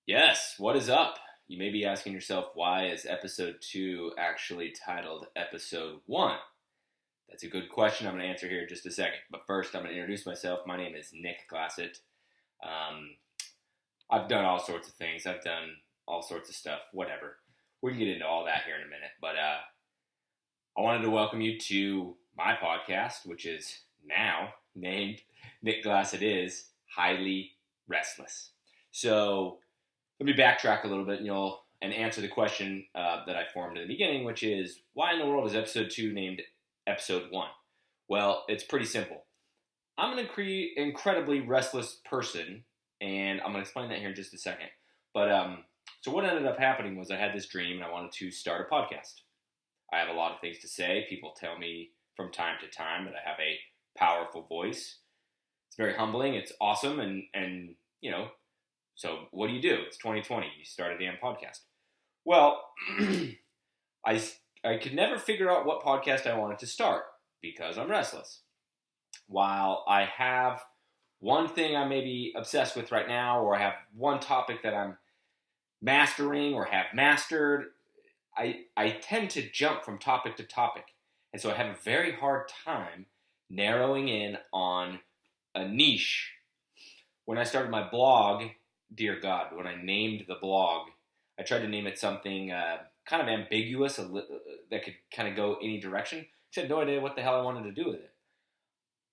Yes, what is up? You may be asking yourself, why is episode 2 actually titled episode 1? That's a good question I'm going to answer here in just a second. But first, I'm going to introduce myself. My name is Nick Glassett. I've done all sorts of things. I've done all sorts of stuff, whatever. We can get into all that here in a minute. But I wanted to welcome you to my podcast, which is now named Nick Glassett is Highly Restless. So let me backtrack a little bit, and answer the question that I formed in the beginning, which is, why in the world is episode 2 named episode 1? Well, it's pretty simple. I'm an incredibly restless person, and I'm going to explain that here in just a second. But so what ended up happening was I had this dream, and I wanted to start a podcast. I have a lot of things to say. People tell me from time to time that I have a powerful voice. It's very humbling. It's awesome, and so what do? It's 2020. You start a damn podcast. Well, I could never figure out what podcast I wanted to start because I'm restless. While I have one thing I may be obsessed with right now, or I have one topic that I'm mastering or have mastered, I tend to jump from topic to topic. And so I have a very hard time narrowing in on a niche. When I started my blog, dear God, when I named the blog, I tried to name it something kind of ambiguous that could kind of go any direction. I had no idea what the hell I wanted to do with it.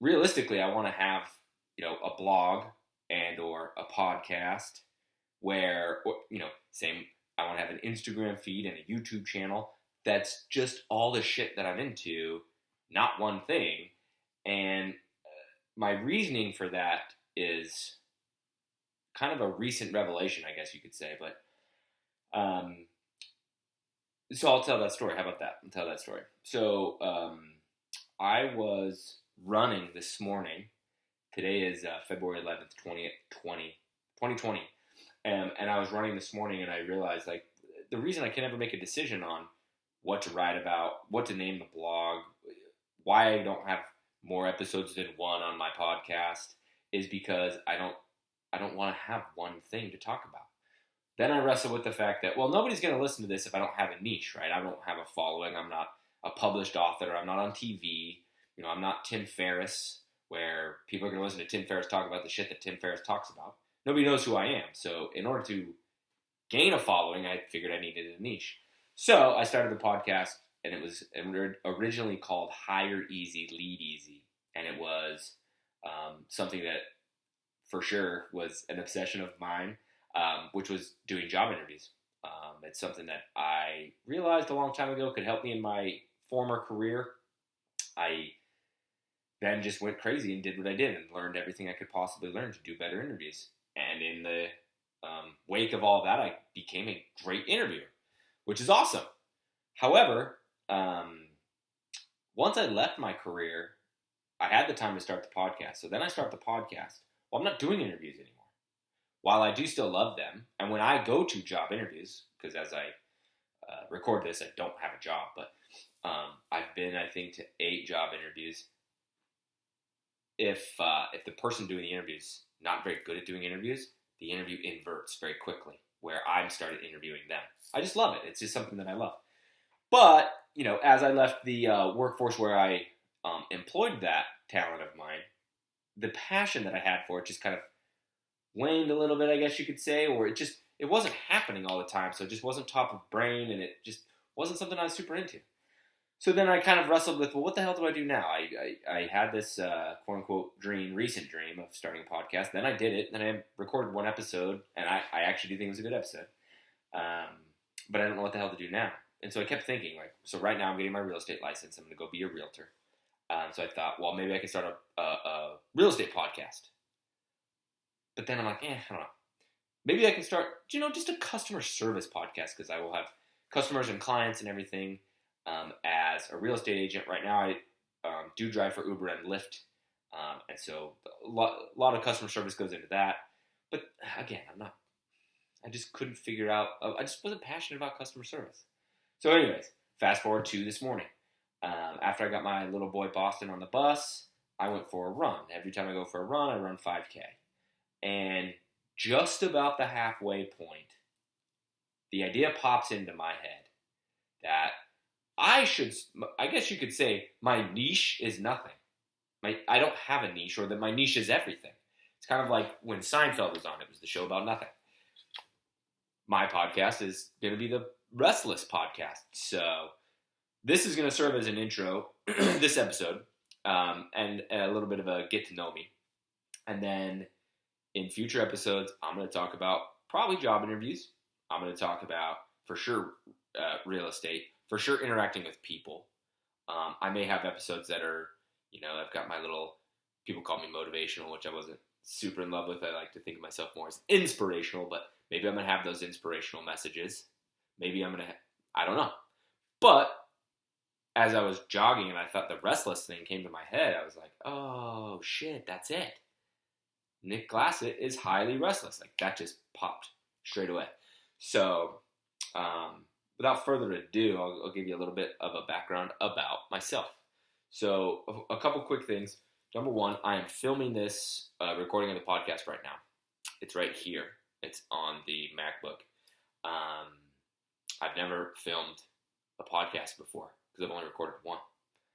Realistically, I want to have, a blog and or a podcast where, I want to have an Instagram feed and a YouTube channel that's just all the shit that I'm into, not one thing. And my reasoning for that is kind of a recent revelation, I guess you could say. But so I'll tell that story. How about that? I'll tell that story. So I was running this morning. Today is February 11th, 2020. And I was running this morning, and I realized, the reason I can never make a decision on what to write about, what to name the blog, why I don't have more episodes than one on my podcast is because I don't want to have one thing to talk about. Then I wrestle with the fact that, nobody's going to listen to this if I don't have a niche, right? I don't have a following. I'm not a published author. I'm not on TV. I'm not Tim Ferriss, where people are going to listen to Tim Ferriss talk about the shit that Tim Ferriss talks about. Nobody knows who I am. So in order to gain a following, I figured I needed a niche. So I started the podcast, and it was originally called Hire Easy, Lead Easy. And it was something that for sure was an obsession of mine, which was doing job interviews. It's something that I realized a long time ago could help me in my former career. I then just went crazy and did what I did and learned everything I could possibly learn to do better interviews. And in the wake of all that, I became a great interviewer, which is awesome. However, once I left my career, I had the time to start the podcast. So then I start the podcast. Well, I'm not doing interviews anymore. While I do still love them, and when I go to job interviews, because as I record this, I don't have a job, but I've been, I think, to 8 job interviews. If the person doing the interviews not very good at doing interviews, the interview inverts very quickly, where I'm started interviewing them. I just love it. It's just something that I love. But, as I left the workforce where I employed that talent of mine, the passion that I had for it just kind of waned a little bit, I guess you could say, or it wasn't happening all the time, so it just wasn't top of brain, and it just wasn't something I was super into. So then I kind of wrestled with, what the hell do I do now? I had this quote-unquote recent dream of starting a podcast. Then I did it. Then I recorded one episode, and I actually do think it was a good episode. But I don't know what the hell to do now. And so I kept thinking, so right now I'm getting my real estate license. I'm going to go be a realtor. So I thought, maybe I could start a real estate podcast. But then I'm like, I don't know. Maybe I can start, just a customer service podcast, because I will have customers and clients and everything. As a real estate agent right now, I do drive for Uber and Lyft, and so a lot of customer service goes into that. But again, I just couldn't figure out, I just wasn't passionate about customer service. So anyways, fast forward to this morning. After I got my little boy Boston on the bus, I went for a run. Every time I go for a run, I run 5K. And just about the halfway point, the idea pops into my head that I guess you could say my niche is nothing. I don't have a niche, or that my niche is everything. It's kind of like when Seinfeld was on. It was the show about nothing. My podcast is going to be the Restless podcast. So this is going to serve as an intro, this episode, and a little bit of a get to know me. And then in future episodes, I'm going to talk about probably job interviews. I'm going to talk about, for sure, real estate, for sure interacting with people. I may have episodes that are, I've got my little, people call me motivational, which I wasn't super in love with. I like to think of myself more as inspirational, but maybe I'm going to have those inspirational messages. Maybe I'm going to, I don't know. But as I was jogging and I thought the Restless thing came to my head, I was like, oh shit, that's it. Nick Glassett is highly restless. Like, that just popped straight away. So, without further ado, I'll give you a little bit of a background about myself. So, a couple quick things. Number one, I am filming this recording of the podcast right now. It's right here. It's on the MacBook. I've never filmed a podcast before because I've only recorded one,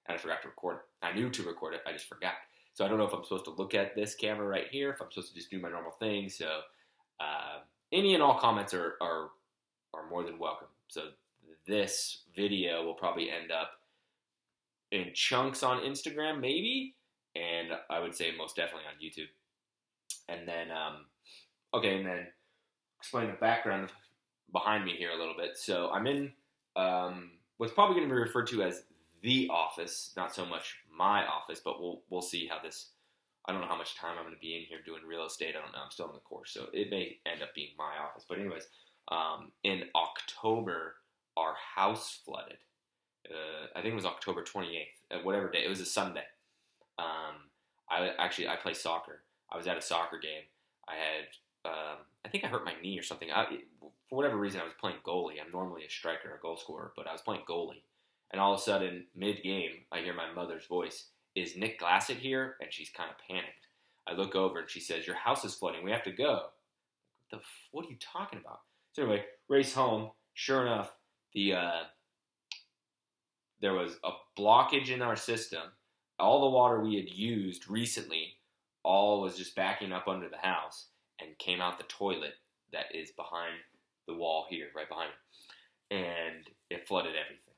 and I forgot to record it. I knew to record it, I just forgot. So I don't know if I'm supposed to look at this camera right here, if I'm supposed to just do my normal thing. So any and all comments are more than welcome. So this video will probably end up in chunks on Instagram, maybe, and I would say most definitely on YouTube. And then, and then explain the background behind me here a little bit. So I'm in what's probably going to be referred to as the office, not so much my office, but we'll see how this. I don't know how much time I'm going to be in here doing real estate. I don't know. I'm still in the course, so it may end up being my office. But anyways, in October, our house flooded. I think it was October 28th, whatever day. It was a Sunday. I play soccer. I was at a soccer game. I had, I think I hurt my knee or something. For whatever reason, I was playing goalie. I'm normally a striker, a goal scorer, but I was playing goalie. And all of a sudden, mid-game, I hear my mother's voice. Is Nick Glassett here? And she's kind of panicked. I look over and she says, your house is flooding. We have to go. What are you talking about? So anyway, race home. Sure enough, there was a blockage in our system. All the water we had used recently, all was just backing up under the house and came out the toilet that is behind the wall here, right behind me. And it flooded everything.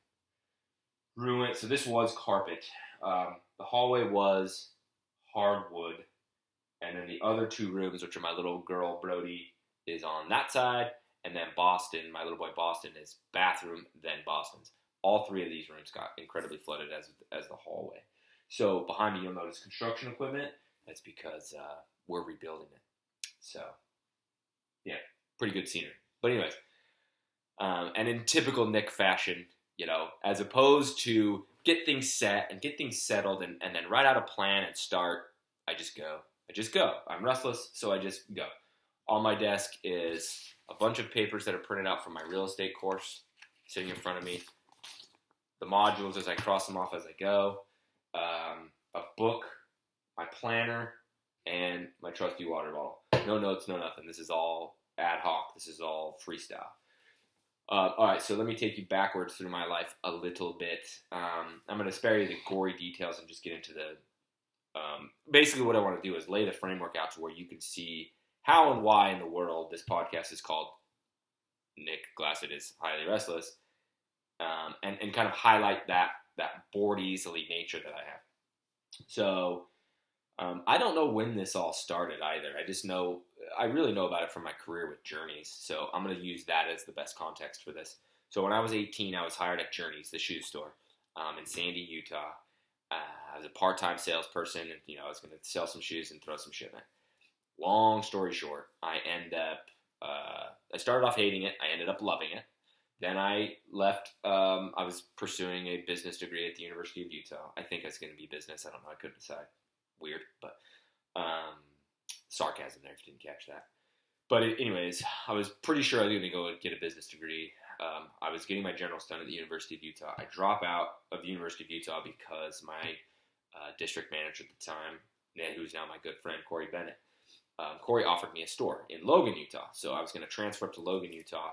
Ruined. So this was carpet. The hallway was hardwood. And then the other two rooms, which are my little girl, Brody, is on that side. And then Boston, my little boy Boston, is bathroom, then Boston's. All three of these rooms got incredibly flooded as the hallway. So behind me, you'll notice construction equipment. That's because we're rebuilding it. So, yeah, pretty good scenery. But anyways, and in typical Nick fashion, as opposed to get things set and get things settled and then write out a plan and start, I just go. I'm restless, so I just go. On my desk is a bunch of papers that are printed out from my real estate course sitting in front of me. The modules as I cross them off as I go. A book, my planner, and my trusty water bottle. No notes, no nothing. This is all ad hoc. This is all freestyle. All right, so let me take you backwards through my life a little bit. I'm going to spare you the gory details and just get into the... basically what I want to do is lay the framework out to where you can see how and why in the world this podcast is called Nick Glassett is Highly Restless, and kind of highlight that bored easily nature that I have. So I don't know when this all started either. I really know about it from my career with Journeys. So I'm going to use that as the best context for this. So when I was 18, I was hired at Journeys, the shoe store, in Sandy, Utah. I was a part-time salesperson, and I was going to sell some shoes and throw some shipment. Long story short, I started off hating it. I ended up loving it. Then I left. I was pursuing a business degree at the University of Utah. I think it's going to be business. I don't know. I couldn't decide. Weird, but sarcasm there if you didn't catch that. But anyways, I was pretty sure I was going to go get a business degree. I was getting my generals done at the University of Utah. I drop out of the University of Utah because my district manager at the time, who's now my good friend, Corey Bennett, Corey offered me a store in Logan, Utah. So I was going to transfer up to Logan, Utah.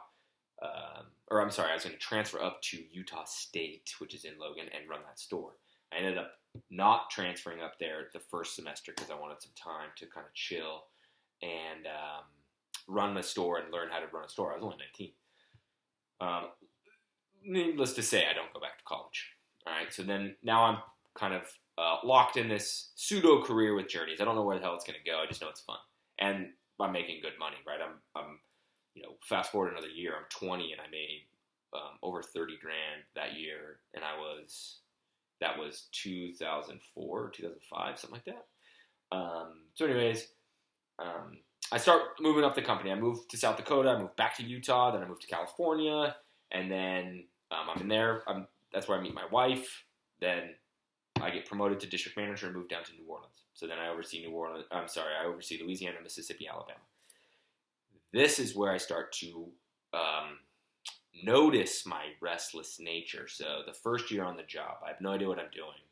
I was going to transfer up to Utah State, which is in Logan, and run that store. I ended up not transferring up there the first semester because I wanted some time to kind of chill and run the store and learn how to run a store. I was only 19. Needless to say, I don't go back to college. All right, so then now I'm kind of locked in this pseudo career with Journeys. I don't know where the hell it's going to go. I just know it's fun, and I'm making good money. Right, I'm fast forward another year. I'm 20 and I made over 30 grand that year, and that was 2004 or 2005, something like that. So anyways, I start moving up the company. I moved to South Dakota. I moved back to Utah. Then I moved to California, and then I'm in there. That's where I meet my wife. Then I get promoted to district manager and move down to New Orleans. So then I oversee I oversee Louisiana, Mississippi, Alabama. This is where I start to notice my restless nature. So the first year on the job, I have no idea what I'm doing.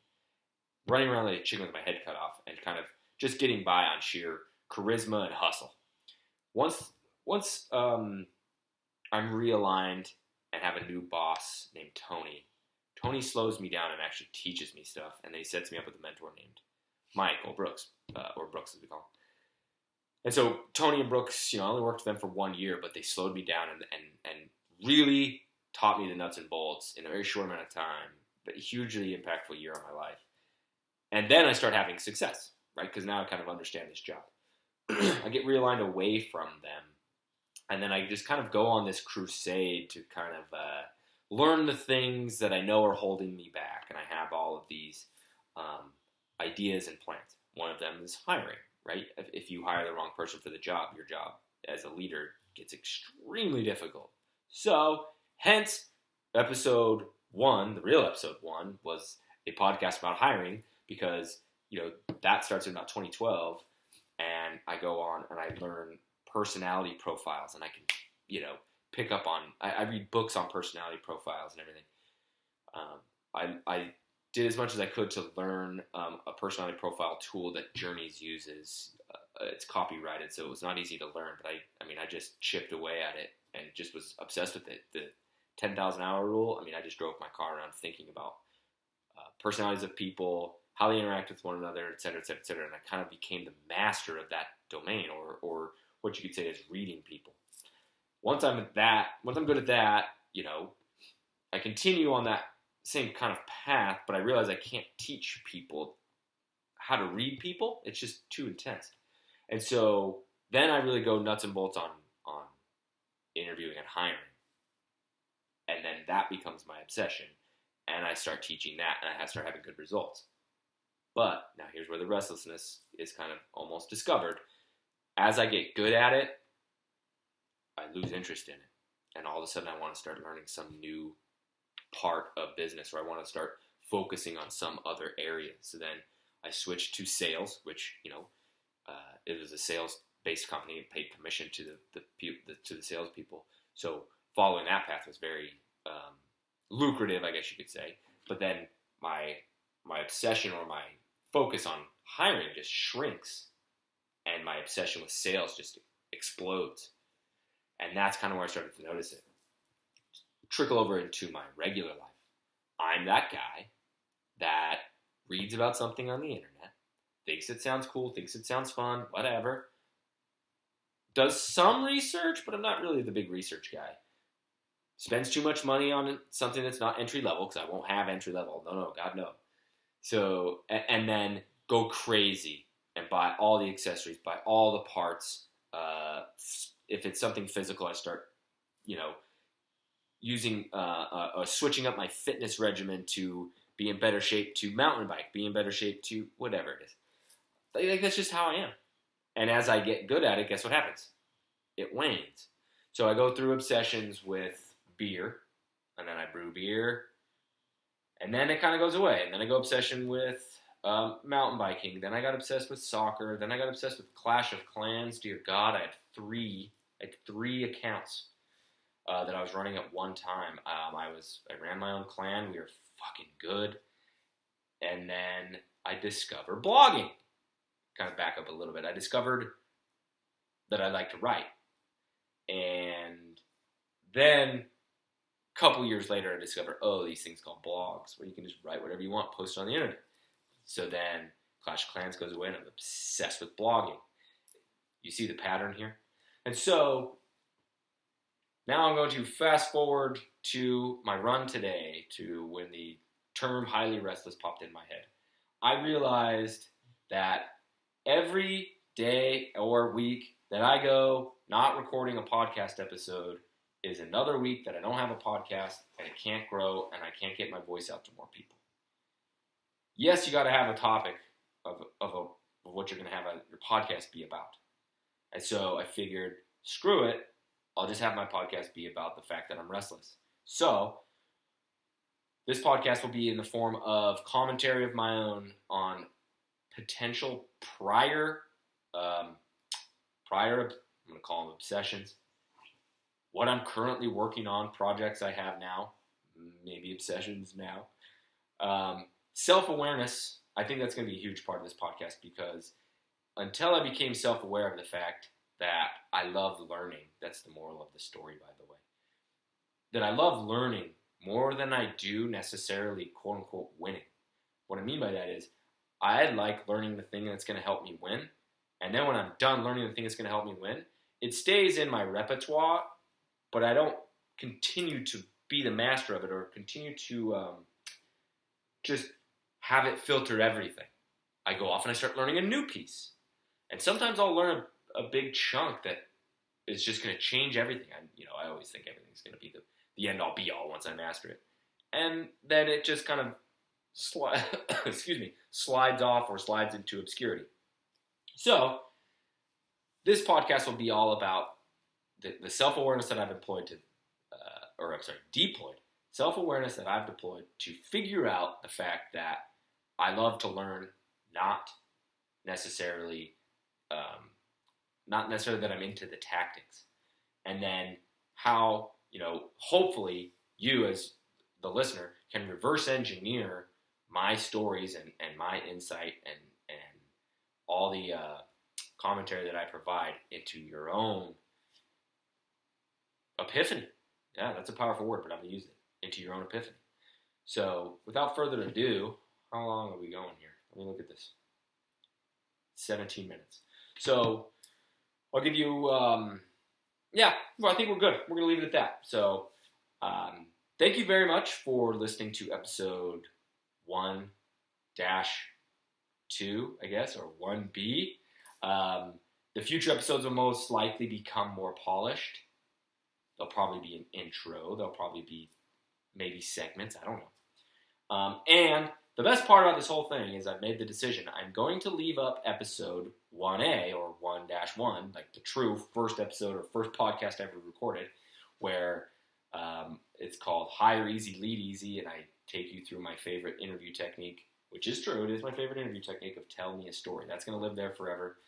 Running around like a chicken with my head cut off and kind of just getting by on sheer charisma and hustle. Once I'm realigned and have a new boss named Tony, Tony slows me down and actually teaches me stuff, and then he sets me up with a mentor named Mike or Brooks, or Brooks as we call him. And so Tony and Brooks, I only worked with them for 1 year, but they slowed me down and really taught me the nuts and bolts in a very short amount of time, but a hugely impactful year of my life. And then I start having success, right? Because now I kind of understand this job. I get realigned away from them, and then I just kind of go on this crusade to kind of learn the things that I know are holding me back, and I have all of these ideas and plans. One of them is hiring, right? If you hire the wrong person for the job, your job as a leader gets extremely difficult. So, hence, episode 1, the real episode 1, was a podcast about hiring because, that starts in about 2012, and I go on and I learn personality profiles, and I can, pick up on, I read books on personality profiles and everything. I did as much as I could to learn a personality profile tool that Journeys uses. It's copyrighted, so it was not easy to learn, but I just chipped away at it and just was obsessed with it. The 10,000 hour rule, I just drove my car around thinking about personalities of people, how they interact with one another, et cetera, et cetera, et cetera, and I kind of became the master of that domain, or what you could say is reading people. Once I'm good at that, I continue on that same kind of path, but I realize I can't teach people how to read people. It's just too intense. And so then I really go nuts and bolts on interviewing and hiring. And then that becomes my obsession. And I start teaching that, and I start having good results. But now here's where the restlessness is kind of almost discovered. As I get good at it, I lose interest in it. And all of a sudden I want to start learning some new part of business, or I want to start focusing on some other area. So then I switched to sales, which, it was a sales-based company and paid commission to the salespeople. So following that path was very lucrative, I guess you could say. But then my obsession or my focus on hiring just shrinks, and my obsession with sales just explodes. And that's kind of where I started to notice it. Trickle over into my regular life. I'm that guy that reads about something on the internet, thinks it sounds cool, thinks it sounds fun, whatever. Does some research, but I'm not really the big research guy. Spends too much money on something that's not entry level, because I won't have entry level. No, God, no. So, and then go crazy and buy all the accessories, buy all the parts. If it's something physical, I start, using, switching up my fitness regimen to be in better shape to mountain bike, be in better shape to whatever it is. Like, that's just how I am. And as I get good at it, guess what happens? It wanes. So I go through obsessions with beer, and then I brew beer, and then it kind of goes away. And then I go obsession with mountain biking. Then I got obsessed with soccer. Then I got obsessed with Clash of Clans. Dear God, I had three accounts that I was running at one time. I ran my own clan. We were fucking good. And then I discovered blogging. Kind of back up a little bit. I discovered that I like to write. And then a couple years later, I discovered, these things called blogs, where you can just write whatever you want, post it on the internet. So then Clash of Clans goes away, and I'm obsessed with blogging. You see the pattern here? And so now I'm going to fast forward to my run today, to when the term highly restless popped in my head. I realized that every day or week that I go not recording a podcast episode is another week that I don't have a podcast, and it can't grow, and I can't get my voice out to more people. Yes, you got to have a topic of what you're going to have your podcast be about. And so I figured, screw it, I'll just have my podcast be about the fact that I'm restless. So this podcast will be in the form of commentary of my own on potential prior, I'm going to call them obsessions, what I'm currently working on, projects I have now, maybe obsessions now. Self-awareness, I think that's going to be a huge part of this podcast, because until I became self-aware of the fact that I love learning, that's the moral of the story, by the way, that I love learning more than I do necessarily, quote-unquote, winning. What I mean by that is I like learning the thing that's going to help me win, and then when I'm done learning the thing that's going to help me win, it stays in my repertoire, but I don't continue to be the master of it or continue to just have it filter everything. I go off and I start learning a new piece. And sometimes I'll learn a big chunk that is just going to change everything. I always think everything's going to be the end-all, be-all once I master it. And then it just kind of slides off or slides into obscurity. So this podcast will be all about the self-awareness that I've deployed, self-awareness that I've deployed to figure out the fact that I love to learn, not necessarily that I'm into the tactics. And then how, hopefully you as the listener can reverse engineer my stories and my insight and all the commentary that I provide into your own epiphany. Yeah, that's a powerful word, but I'm going to use it. Into your own epiphany. So, without further ado, how long are we going here? Let me look at this. 17 minutes. So, I'll give you, I think we're good. We're going to leave it at that. So, thank you very much for listening to episode 1-2, I guess, or 1B. The future episodes will most likely become more polished. There'll probably be an intro. There'll probably be maybe segments. I don't know. And the best part about this whole thing is I've made the decision. I'm going to leave up episode 1A or 1-1, like the true first episode or first podcast I ever recorded, where it's called Hire Easy, Lead Easy, and I take you through my favorite interview technique, which is true. It is my favorite interview technique of tell me a story. That's going to live there forever.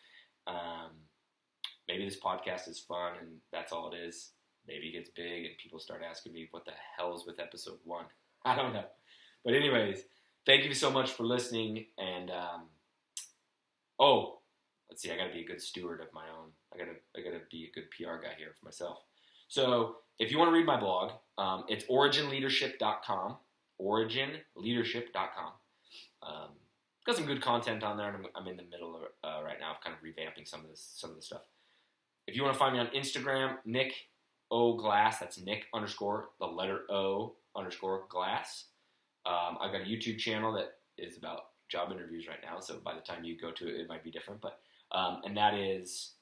Maybe this podcast is fun and that's all it is. Maybe it gets big and people start asking me what the hell is with episode 1. I don't know. But anyways, thank you so much for listening. And, let's see, I got to be a good steward of my own. I got to be a good PR guy here for myself. So if you want to read my blog, it's originleadership.com, originleadership.com. Got some good content on there, and I'm in the middle of, right now of kind of revamping some of the stuff. If you want to find me on Instagram, Nick O Glass, that's Nick _ the letter O _ Glass. I've got a YouTube channel that is about job interviews right now, so by the time you go to it, it might be different. But and that is,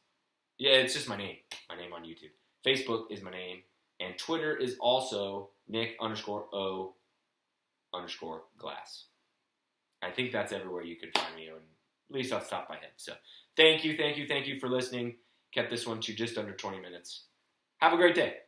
it's just my name on YouTube. Facebook is my name, and Twitter is also Nick _ O _ Glass. I think that's everywhere you can find me, or at least off the top of my head. So thank you for listening. Kept this one to just under 20 minutes. Have a great day.